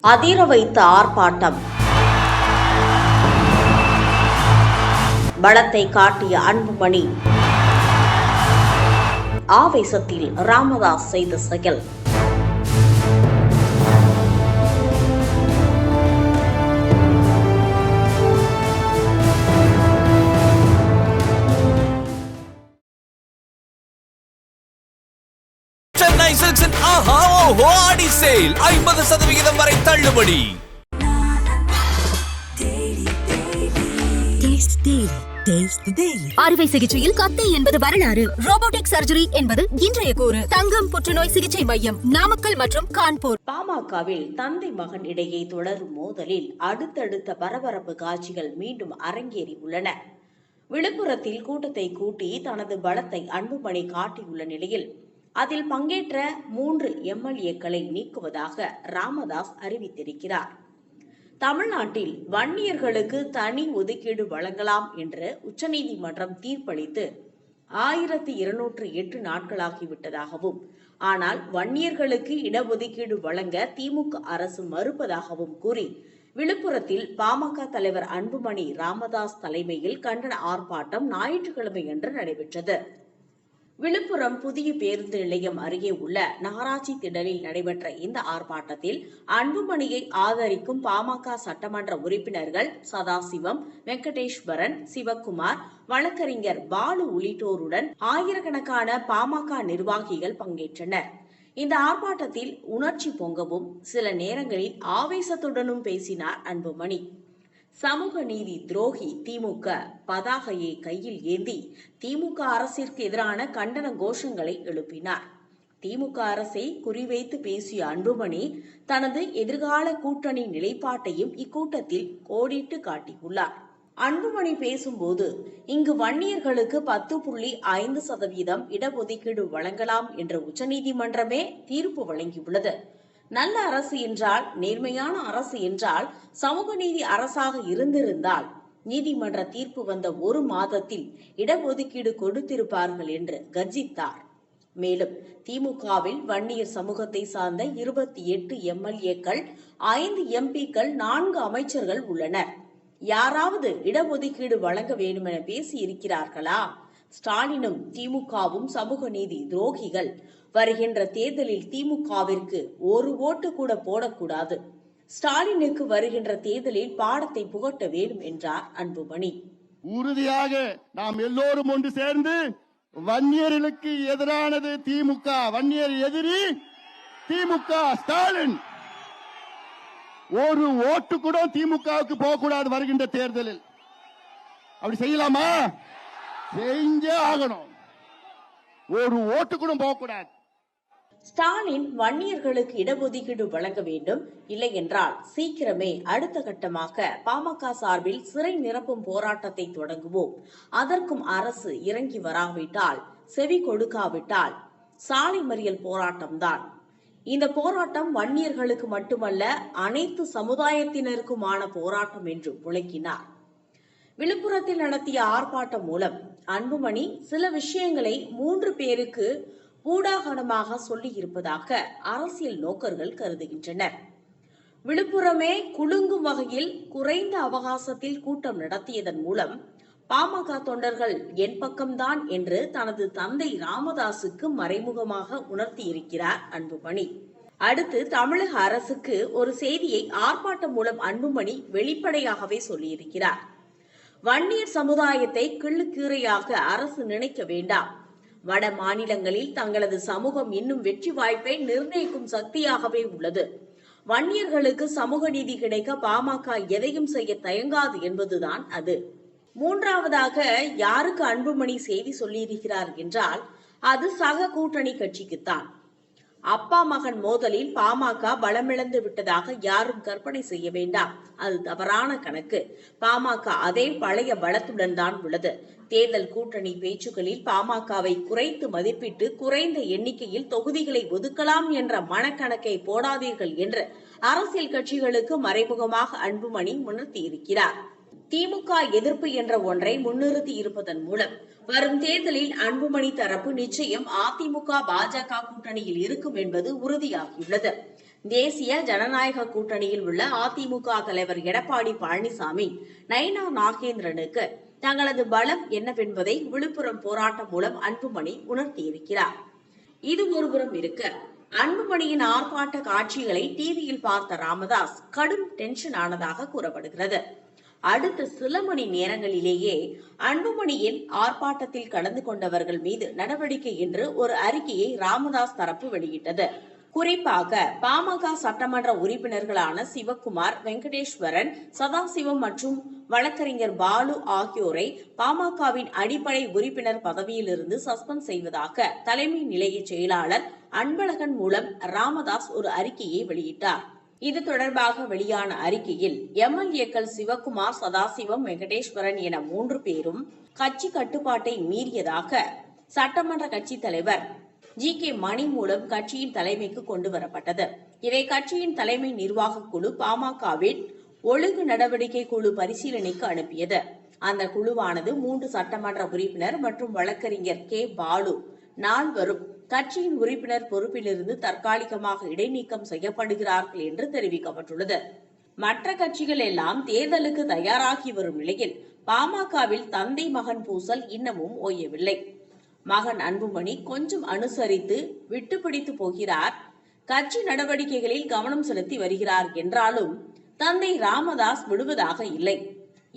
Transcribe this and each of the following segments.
அதிர வைத்த ஆர்ப்பாட்டம். பலத்தை காட்டிய அன்புமணி. ஆவேசத்தில் ராமதாஸ் செய்த செயல். சென்னை சில்க்ஸின் ஆஹா ஓஹோ ஆடி சேல் 50% வரை தள்ளுபடி. அறுவை சிகிச்சையில் கத்தை என்பது வரலாறு, ரோபோட்டிக் சர்ஜரி என்பது இன்றைய கூறு. தங்கம் புற்றுநோய் சிகிச்சை மையம், நாமக்கல் மற்றும் கான்பூர். பாமகவில் தந்தை மகன் இடையே தொடரும் மோதலில் அடுத்தடுத்த பரபரப்பு காட்சிகள் மீண்டும் அரங்கேறி உள்ளன. விழுப்புரத்தில் கூட்டத்தை கூட்டி தனது பலத்தை அன்புமணி காட்டியுள்ள நிலையில் அதில் பங்கேற்ற 3 எம்எல்ஏக்களை நீக்குவதாக ராமதாஸ் அறிவித்திருக்கிறார். தமிழ்நாட்டில் வன்னியர்களுக்கு தனி ஒதுக்கீடு வழங்கலாம் என்று உச்சநீதிமன்றம் தீர்ப்பளித்து 1208 நாட்களாகிவிட்டதாகவும், ஆனால் வன்னியர்களுக்கு இடஒதுக்கீடு வழங்க திமுக அரசு மறுப்பதாகவும் கூறி விழுப்புரத்தில் பாமக தலைவர் அன்புமணி ராமதாஸ் தலைமையில் கண்டன ஆர்ப்பாட்டம் ஞாயிற்றுக்கிழமையன்று நடைபெற்றது. விழுப்புரம் புதிய பேருந்து நிலையம் அருகே உள்ள நகராட்சி திடலில் நடைபெற்ற இந்த ஆர்ப்பாட்டத்தில் அன்புமணியை ஆதரிக்கும் பாமக சட்டமன்ற உறுப்பினர்கள் சதாசிவம், வெங்கடேஸ்வரன், சிவக்குமார், வழக்கறிஞர் பாலு உள்ளிட்டோருடன் ஆயிரக்கணக்கான பாமக நிர்வாகிகள் பங்கேற்றனர். இந்த ஆர்ப்பாட்டத்தில் உணர்ச்சி பொங்கவும் சில நேரங்களில் ஆவேசத்துடனும் பேசினார் அன்புமணி. சமூக நீதி துரோகி திமுக பதாகையை கையில் ஏந்தி திமுக அரசிற்கு எதிரான கண்டன கோஷங்களை எழுப்பினார். திமுக அரசை குறிவைத்து பேசிய அன்புமணி தனது எதிர்கால கூட்டணி நிலைப்பாட்டையும் இக்கூட்டத்தில் கோடிட்டு காட்டியுள்ளார். அன்புமணி பேசும்போது, இங்கு வன்னியர்களுக்கு 10.5% இடஒதுக்கீடு வழங்கலாம் என்ற உச்சநீதிமன்றமே தீர்ப்பு வழங்கியுள்ளது. நல்ல அரசு என்றால், நேர்மையான அரசு என்றால், சமூக நீதி அரசாக இருந்திருந்தால் நீதிமன்ற தீர்ப்பு வந்த 1 மாதத்தில் இடஒதுக்கீடு கொடுத்திருப்பார்கள் என்று கர்ஜித்தார். மேலும் திமுகவில் வன்னியர் சமூகத்தை சார்ந்த 28 எம்எல்ஏக்கள், 5 எம்பிக்கள், 4 அமைச்சர்கள் உள்ளனர். யாராவது இடஒதுக்கீடு வழங்க வேண்டுமென பேசி இருக்கிறார்களா? ஸ்டாலினும் திமுகவும் சமூக நீதி துரோகிகள். வருகின்ற தேர்தலில் திமுகவிற்கு 1 ஓட்டு கூட போடக்கூடாது. ஸ்டாலினுக்கு வருகின்ற தேர்தலில் பாடத்தை புகட்ட வேண்டும் என்றார் அன்புமணி. உறுதியாக நாம் எல்லோரும் ஒன்று சேர்ந்து வன்னியர்களுக்கு எதிரானது திமுக, வன்னியர் எதிரி திமுக, ஸ்டாலின். 1 ஓட்டு கூட திமுகவுக்கு போகக்கூடாது வருகின்ற தேர்தலில். அப்படி செய்யலாமா? செஞ்சே ஆகணும். 1 ஓட்டு கூட போகக்கூடாது. ஸ்டாலின் வன்னியர்களுக்கு இடஒதுக்கீடு வழங்க வேண்டும், இல்லை என்றால் சீக்கிரமே அடுத்த கட்டமாக பாமக சார்பில் சிறை நிரப்பும் போராட்டத்தை தொடங்குவோம். அதற்கும் அரசு இறங்கி வராவிட்டால், செவி கொடுக்காவிட்டால் சாலை மறியல் போராட்டம்தான். இந்த போராட்டம் வன்னியர்களுக்கு மட்டுமல்ல, அனைத்து சமுதாயத்தினருக்குமான போராட்டம் என்று விளக்கினார். விழுப்புரத்தில் நடத்திய ஆர்ப்பாட்டம் மூலம் அன்புமணி சில விஷயங்களை 3 பேருக்கு ஊடாகமாக சொல்லி இருப்பதாக அரசியல் நோக்கர்கள் கருதுகின்றனர். விழுப்புரமே குலுங்கும் வகையில் குறைந்த அவகாசத்தில் கூட்டம் நடத்தியதன் மூலம் பாமக தொண்டர்கள் என் பக்கம்தான் என்று தனது தந்தை ராமதாசுக்கு மறைமுகமாக உணர்த்தியிருக்கிறார் அன்புமணி. அடுத்து தமிழக அரசுக்கு ஒரு செய்தியை ஆர்ப்பாட்டம் மூலம் அன்புமணி வெளிப்படையாகவே சொல்லியிருக்கிறார். வன்னியர் சமுதாயத்தை கிள்ளுக்கீரையாக அரசு நினைக்க வேண்டாம். வட மாநிலங்களில் தங்களது சமூகம் இன்னும் வெற்றி வாய்ப்பை நிர்ணயிக்கும் சக்தியாகவே உள்ளது. வன்னியர்களுக்கு சமூக நீதி கிடைக்க பாமக எதையும் செய்ய தயங்காது என்பதுதான் அது. 3வதாக யாருக்கு அன்புமணி செய்தி சொல்லியிருக்கிறார் என்றால், அது சக கூட்டணி கட்சிக்குத்தான். அப்பா மகன் மோதலில் பாமக பலமிழந்து விட்டதாக யாரும் கற்பனை செய்ய வேண்டாம். அது தவறான கணக்கு. பாமக அதே பழைய பலத்துடன் தான் உள்ளது. தேர்தல் கூட்டணி பேச்சுக்களில் பாமகவை குறைத்து மதிப்பிட்டு குறைந்த எண்ணிக்கையில் தொகுதிகளை ஒதுக்கலாம் என்ற மனக்கணக்கை போடாதீர்கள் என்று அரசியல் கட்சிகளுக்கு மறைமுகமாக அன்புமணி உணர்த்தியிருக்கிறார். திமுக எதிர்ப்பு என்ற ஒன்றை முன்னிறுத்தி இருப்பதன் மூலம் வரும் தேர்தலில் அன்புமணி தரப்பு நிச்சயம் அதிமுக பாஜக கூட்டணியில் இருக்கும் என்பது உறுதியாகியுள்ளது. தேசிய ஜனநாயக கூட்டணியில் உள்ள அதிமுக தலைவர் எடப்பாடி பழனிசாமி நயினா நாகேந்திரனுக்கு தங்களது பலம் என்னவென்பதை விழுப்புரம் போராட்டம் மூலம் அன்புமணி உணர்த்தியிருக்கிறார். இது ஒருபுறம் இருக்க, அன்புமணியின் ஆர்ப்பாட்ட காட்சிகளை டிவியில் பார்த்த ராமதாஸ் கடும் டென்ஷன் ஆனதாக கூறப்படுகிறது. அடுத்த சில மணி நேரங்களிலேயே அன்புமணியின் ஆர்ப்பாட்டத்தில் கலந்து கொண்டவர்கள் மீது நடவடிக்கை என்று ஒரு அறிக்கையை ராமதாஸ் தரப்பு வெளியிட்டது. குறிப்பாக பாமக சட்டமன்ற உறுப்பினர்களான சிவக்குமார், வெங்கடேஸ்வரன், சதாசிவம் மற்றும் வழக்கறிஞர் பாலு ஆகியோரை பாமகவின் அடிப்படை உறுப்பினர் பதவியிலிருந்து சஸ்பெண்ட் செய்வதாக தலைமை நிலைய செயலாளர் அன்பழகன் மூலம் ராமதாஸ் ஒரு அறிக்கையை வெளியிட்டார். இது தொடர்பாக வெளியான அறிக்கையில் எம்எல்ஏக்கள் சிவக்குமார், சதாசிவம், வெங்கடேஸ்வரன் என 3 பேரும் கட்சி கட்டுப்பாட்டை மீறியதாக சட்டமன்ற கட்சி தலைவர் GK மணி மூலம் கட்சியின் தலைமைக்கு கொண்டு வரப்பட்டது. இதை கட்சியின் தலைமை நிர்வாக குழு பாமகவின் ஒழுங்கு நடவடிக்கை குழு பரிசீலனைக்கு அனுப்பியது. அந்த குழுவானது 3 சட்டமன்ற உறுப்பினர் மற்றும் வழக்கறிஞர் K பாலு 4 கட்சியின் உறுப்பினர் பொறுப்பிலிருந்து தற்காலிகமாக இடைநீக்கம் செய்யப்படுகிறார்கள் என்று தெரிவிக்கப்பட்டுள்ளது. மற்ற கட்சிகள் எல்லாம் தேர்தலுக்கு தயாராகி வரும் நிலையில் பாமகவில் தந்தை மகன் பூசல் இன்னமும் ஓயவில்லை. மகன் அன்புமணி கொஞ்சம் அனுசரித்து விட்டுப்பிடித்து போகிறார், கட்சி நடவடிக்கைகளில் கவனம் செலுத்தி வருகிறார் என்றாலும் தந்தை ராமதாஸ் விடுவதாக இல்லை.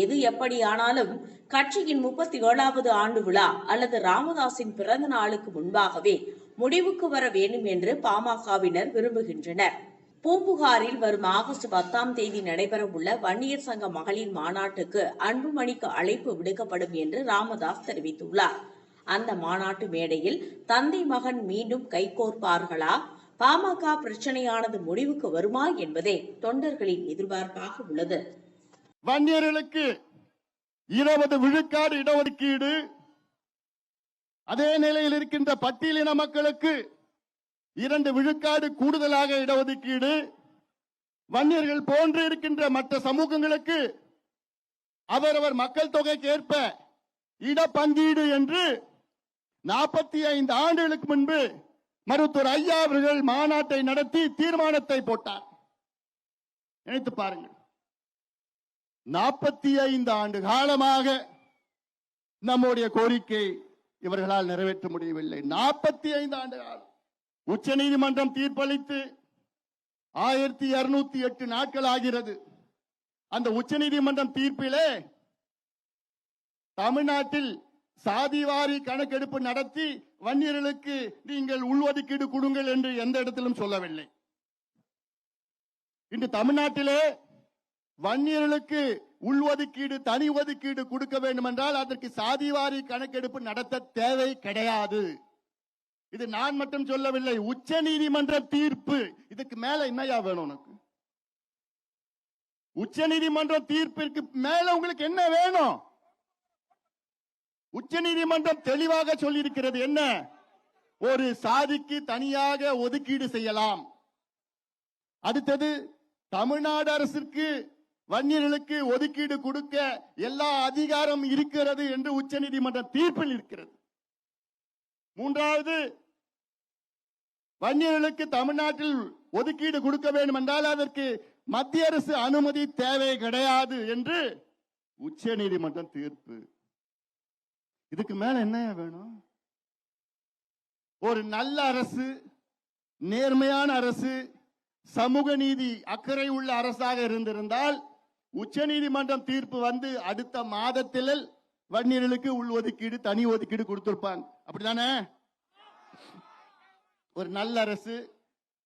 எது எப்படியானாலும் கட்சியின் 37வது ஆண்டு விழா அல்லது ராமதாஸின் பிறந்த நாளுக்கு முன்பாகவே முடிவுக்கு வர வேண்டும் என்று பாமகவினர் விரும்புகின்றனர். பூம்புகாரில் வரும் ஆகஸ்ட் 10ஆம் தேதி நடைபெறவுள்ள வன்னியர் சங்க மகளிர் மாநாட்டுக்கு அன்புமணிக்கு அழைப்பு விடுக்கப்படும் என்று ராமதாஸ் தெரிவித்துள்ளார். அந்த மாநாட்டு மேடையில் தந்தை மகன் மீண்டும் கைகோர்ப்பார்களா, பாமக பிரச்சனையானது முடிவுக்கு வருமா என்பதே தொண்டர்களின் எதிர்பார்ப்பாக உள்ளது. வன்னியர்களுக்கு 20 விழுக்காடு இடஒதுக்கீடு, அதே நிலையில் இருக்கின்ற பட்டியலின மக்களுக்கு 2 விழுக்காடு கூடுதலாக இடஒதுக்கீடு, வன்னியர்கள் போன்று இருக்கின்ற மற்ற சமூகங்களுக்கு அவரவர் மக்கள் தொகைக்கு ஏற்ப இடப்பங்கீடு என்று 45 ஆண்டுகளுக்கு முன்பு மருத்துவர் ஐயா அவர்கள் மாநாட்டை நடத்தி தீர்மானத்தை போட்டார். நினைத்து பாருங்கள், 45 ஆண்டு காலமாக நம்முடைய கோரிக்கை இவர்களால் நிறைவேற்ற முடியவில்லை. 45 ஆண்டு காலம் உச்ச நீதிமன்றம் தீர்ப்பளித்து 1208 நாட்கள் ஆகிறது. அந்த உச்ச நீதிமன்றம் தீர்ப்பிலே தமிழ்நாட்டில் சாதிவாரி கணக்கெடுப்பு நடத்தி வன்னியர்களுக்கு நீங்கள் உள்ஒதுக்கீடு கொடுங்கள் என்று எந்த இடத்திலும் சொல்லவில்லை. இன்று தமிழ்நாட்டிலே வன்னியர்களுக்கு உள்ஒதுக்கீடு, தனி ஒதுக்கீடு கொடுக்க வேண்டும் என்றால் அதற்கு சாதிவாரி கணக்கெடுப்பு நடத்த தேவை கிடையாது. இது நான் மட்டும் சொல்லவில்லை, உச்ச நீதிமன்ற தீர்ப்பு. இதுக்கு மேல என்னையா வேணும் உனக்கு? உச்ச நீதிமன்ற தீர்ப்பிற்கு மேல உங்களுக்கு என்ன வேணும்? உச்ச நீதிமன்றம் தெளிவாக சொல்லியிருக்கிறது. என்ன? ஒரு சாதிக்கு தனியாக ஒதுக்கீடு செய்யலாம். அடுத்தது, தமிழ்நாடு அரசிற்கு வன்னியர்களுக்கு ஒதுக்கீடு கொடுக்க எல்லா அதிகாரம் இருக்கிறது என்று உச்ச நீதிமன்ற தீர்ப்பில் இருக்கிறது. மூன்றாவது, வன்னியர்களுக்கு தமிழ்நாட்டில் ஒதுக்கீடு கொடுக்க வேண்டும் என்றால் அதற்கு மத்திய அரசு அனுமதி தேவை கிடையாது என்று உச்ச நீதிமன்றம் தீர்ப்பு. இதுக்கு மேல என்ன வேணும்? ஒரு நல்ல அரசு, நேர்மையான அரசு, சமூக நீதி அக்கறை உள்ள அரசாக இருந்திருந்தால் உச்ச நீதிமன்றம் தீர்ப்பு வந்து அடுத்த மாதத்தில் வன்னியர்களுக்கு உள் ஒதுக்கீடு, தனி ஒதுக்கீடு கொடுத்திருப்பாங்க. அப்படிதானே? ஒரு நல்ல அரசு,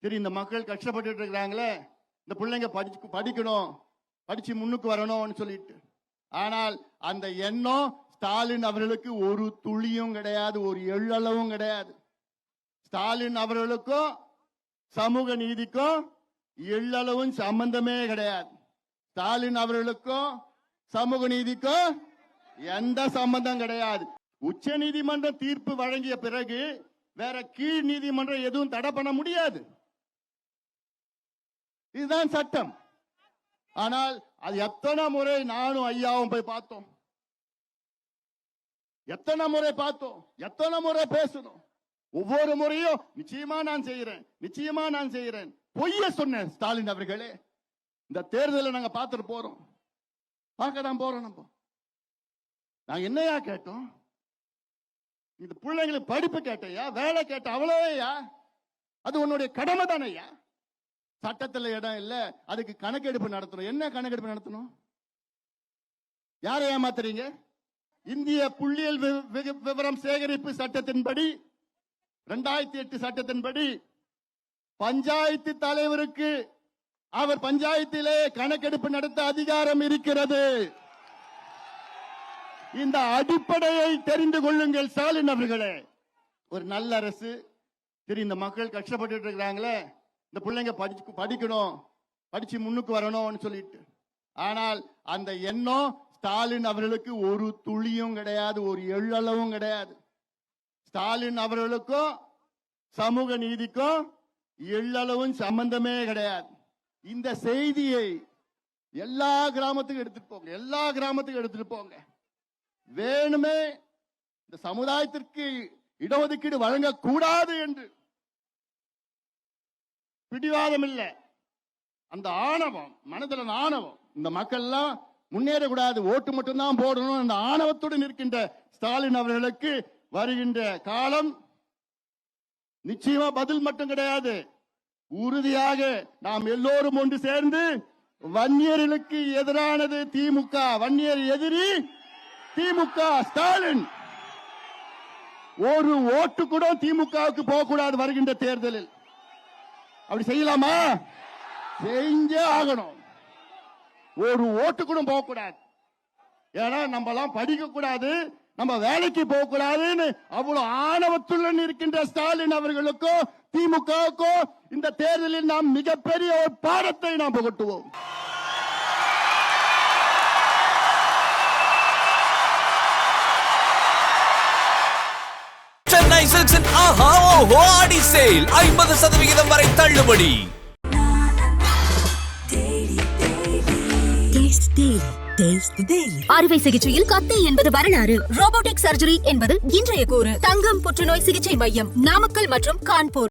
சரி இந்த மக்கள் கஷ்டப்பட்டு இருக்கிறாங்களே, இந்த பிள்ளைங்க படிக்கணும், படிச்சு முன்னுக்கு வரணும்னு சொல்லிட்டு. ஆனால் அந்த எண்ணம் ஸ்டாலின் அவர்களுக்கு ஒரு துளியும் கிடையாது, ஒரு எள்ளளவும் கிடையாது. ஸ்டாலின் அவர்களுக்கும் சமூக நீதிக்கும் எள்ளளவும் சம்பந்தமே கிடையாது. ஸ்டாலின் அவர்களுக்கும் சமூக நீதிக்கும் எந்த சம்பந்தம் கிடையாது. உச்ச நீதிமன்ற தீர்ப்பு வழங்கிய பிறகு வேற கீழ் நீதிமன்றம் எதுவும் தடை பண்ண முடியாது. இதுதான் சட்டம். ஆனால் அது எத்தனை முறை நானும் ஐயாவும் போய் பார்த்தோம், எத்தனை முறை பார்த்தோம், எத்தனை முறை பேசணும். ஒவ்வொரு முறையும் நிச்சயமா நான் செய்கிறேன், நிச்சயமா நான் செய்கிறேன். பொய்ய சொன்ன ஸ்டாலின் அவர்களே. இந்த தேர்தலை நாங்க பார்த்துட்டு போறோம், பார்க்க தான் போறோம். நாங்க என்னையா கேட்டோம்? இந்த பிள்ளைங்களுக்கு படிப்பு கேட்டையா, வேலை கேட்ட, அவ்வளோயா? அது உன்னுடைய கடமை தானையா? சட்டத்தில் இடம் இல்ல, அதுக்கு கணக்கெடுப்பு நடத்தணும். என்ன கணக்கெடுப்பு நடத்தணும்? யாரை ஏமாத்துறீங்க? இந்திய புள்ளியியல் விவரம் சேகரிப்பு சட்டத்தின்படி 2008 சட்டத்தின்படி பஞ்சாயத்து தலைவருக்கு அவர் பஞ்சாயத்திலே கணக்கெடுப்பு நடத்த அதிகாரம் இருக்கிறது. இந்த அடிப்படையை தெரிந்து கொள்ளுங்கள் ஸ்டாலின் அவர்களே. ஒரு நல்ல அரசு. சரி, இந்த மக்கள் கஷ்டப்பட்டு இருக்கிறாங்களே, இந்த பிள்ளைங்க படிக்கணும், படிச்சு முன்னுக்கு வரணும்னு சொல்லிட்டு. ஆனால் அந்த எண்ணம் ஸ்டாலின் அவர்களுக்கு ஒரு துளியும் கிடையாது, ஒரு எள்ளளவும் கிடையாது. ஸ்டாலின் அவர்களுக்கும் சமூக நீதிக்கும் எள்ளளவும் சம்பந்தமே கிடையாது. இந்த செய்தியை எல்லா கிராமத்துக்கும் எடுத்துட்டு போங்க, எல்லா கிராமத்துக்கும் எடுத்துட்டு போங்க. வேணுமே இந்த சமுதாயத்திற்கு இடஒதுக்கீடு வழங்கக்கூடாது என்று பிடிவாதம் இல்லை, அந்த ஆணவம், மனதில் ஆணவம். இந்த மக்கள் எல்லாம் முன்னேறக்கூடாது, ஓட்டு மட்டும்தான் போடணும், அந்த ஆணவத்துடன் இருக்கின்ற ஸ்டாலின் அவர்களுக்கு வருகின்ற காலம் நிச்சயமா பதில் மட்டும் கிடையாது. உறுதியாக நாம் எல்லோரும் ஒன்று சேர்ந்து வன்னியர்களுக்கு எதிரானது திமுக, வன்னியர் எதிரி திமுக, ஸ்டாலின். ஒரு ஓட்டு கூட திமுகவுக்கு போகக்கூடாது வருகின்ற தேர்தலில். அப்படி செய்யலாமா? செஞ்சே ஆகணும். ஒரு ஓட்டு கூட போகக்கூடாது. ஏன்னா நம்ம எல்லாம் படிக்க கூடாது, நம்ம வேலைக்கு போக கூடாதுன்னு அவ்வளவு ஆணவத்துடன் இருக்கின்ற ஸ்டாலின் அவர்களுக்கோ திமுகவுக்கோ இந்த தேர்தலில் நாம் மிகப்பெரிய ஒரு பாடத்தை நாம் புகட்டுவோம். சென்னை சில்க்ஸின் ஆஹா ஓஹோ ஆடி சேல் 50% வரை தள்ளுபடி. அறுவை சிகிச்சையில் கத்தை என்பது வரலாறு, ரோபோட்டிக் சர்ஜரி என்பது இன்றைய கூறு. தங்கம் புற்றுநோய் சிகிச்சை மையம், நாமக்கல் மற்றும் கான்பூர்.